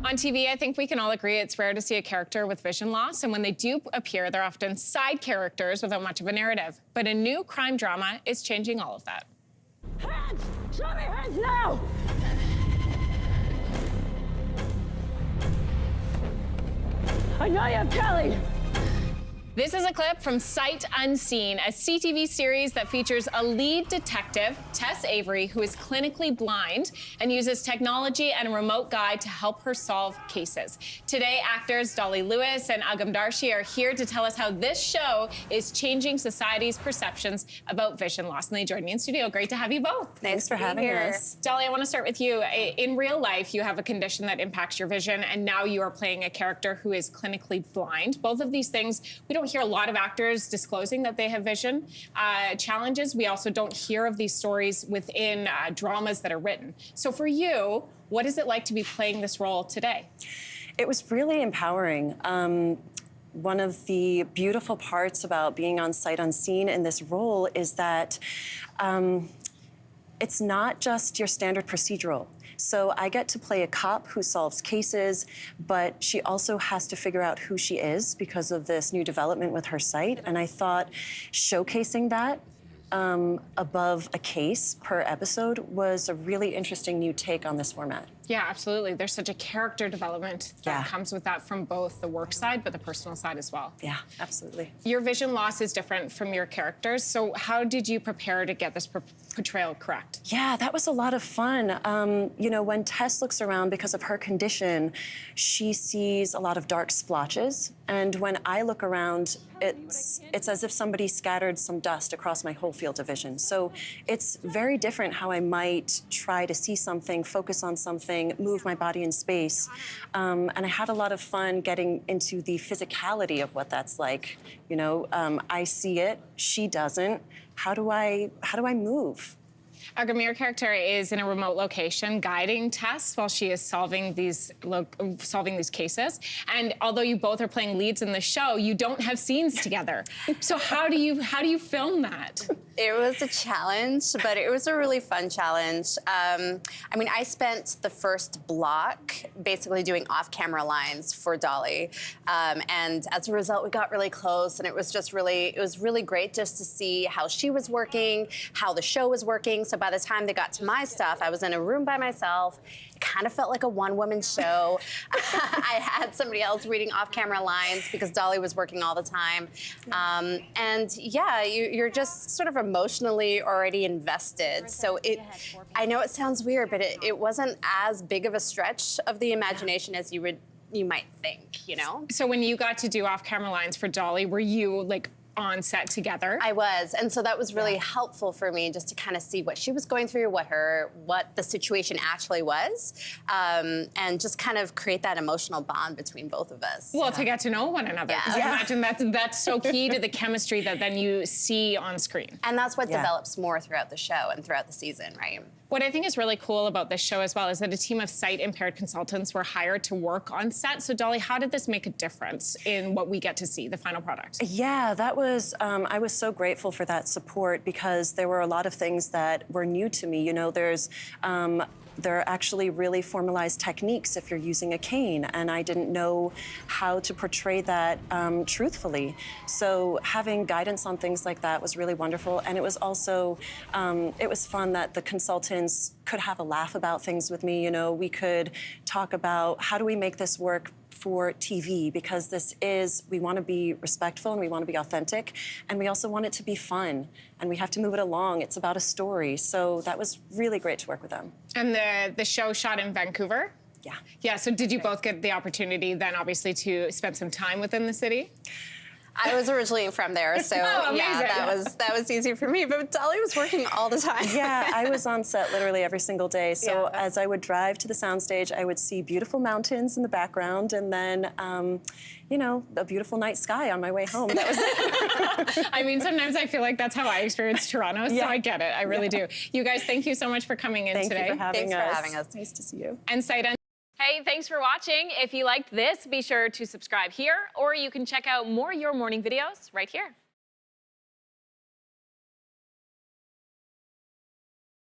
On TV, I think we can all agree it's rare to see a character with vision loss, and when they do appear, they're often side characters without much of a narrative. But a new crime drama is changing all of that. Hands! Show me hands now! I know you, Kelly! This is a clip from Sight Unseen, a CTV series that features a lead detective, Tess Avery, who is clinically blind and uses technology and a remote guide to help her solve cases. Today, actors Dolly Lewis and Agam Darshi are here to tell us how this show is changing society's perceptions about vision loss. And they join me in studio. Great to have you both. Thanks for having us. Dolly, I want to start with you. In real life, you have a condition that impacts your vision, and now you are playing a character who is clinically blind. Both of these things, we don't hear a lot of actors disclosing that they have vision challenges. We also don't hear of these stories within dramas that are written. So for you, what is it like to be playing this role today? It was really empowering. One of the beautiful parts about being on Sight Unseen in this role is that it's not just your standard procedural. So I get to play a cop who solves cases, but she also has to figure out who she is because of this new development with her sight. And I thought showcasing that above a case per episode was a really interesting new take on this format. Yeah, absolutely. There's such a character development that comes with that from both the work side, but the personal side as well. Yeah, absolutely. Your vision loss is different from your characters. So how did you prepare to get this portrayal correct? Yeah, that was a lot of fun. You know, when Tess looks around because of her condition, she sees a lot of dark splotches. And when I look around, it's as if somebody scattered some dust across my whole field of vision. So it's very different how I might try to see something, focus on something, move my body in space. And I had a lot of fun getting into the physicality of what that's like. You know, I see it, she doesn't. How do I move? Agam, your character is in a remote location guiding Tess while she is solving these cases. And although you both are playing leads in the show, you don't have scenes together. So how do you film that? It was a challenge, but it was a really fun challenge. I mean, I spent the first block basically doing off-camera lines for Dolly. And as a result, we got really close, and it was really great just to see how she was working, how the show was working. So by the time they got to my stuff, I was in a room by myself. It kind of felt like a one-woman show. I had somebody else reading off-camera lines because Dolly was working all the time. And yeah, you're just sort of emotionally already invested. So I know it sounds weird, but it wasn't as big of a stretch of the imagination as you might think, you know? So when you got to do off-camera lines for Dolly, were you like on set together? I was, and so that was really helpful for me just to kind of see what she was going through, what the situation actually was, and just kind of create that emotional bond between both of us. Well, to get to know one another. Yeah. Imagine that's so key to the chemistry that then you see on screen. And that's what develops more throughout the show and throughout the season, right? What I think is really cool about this show as well is that a team of sight-impaired consultants were hired to work on set. So Dolly, how did this make a difference in what we get to see, the final product? Yeah, that was, I was so grateful for that support because there were a lot of things that were new to me. You know, there are actually really formalized techniques if you're using a cane, and I didn't know how to portray that truthfully. So having guidance on things like that was really wonderful, and it was also, it was fun that the consultants could have a laugh about things with me. You know, we could talk about how do we make this work for TV, because we want to be respectful and we want to be authentic, and we also want it to be fun, and we have to move it along. It's about a story, so that was really great to work with them. And the show shot in Vancouver? Yeah. Yeah, so did you both get the opportunity then, obviously, to spend some time within the city? I was originally from there, so yeah, that was easy for me. But Dolly was working all the time. Yeah, I was on set literally every single day. So as I would drive to the soundstage, I would see beautiful mountains in the background, and then, you know, a beautiful night sky on my way home. That was it. I mean, sometimes I feel like that's how I experience Toronto, so I get it. I really do. You guys, thank you so much for coming in today. Thank you for having us. Thanks for having us. Nice to see you. And Sight Unseen. Hey, thanks for watching. If you liked this, be sure to subscribe here, or you can check out more Your Morning videos right here.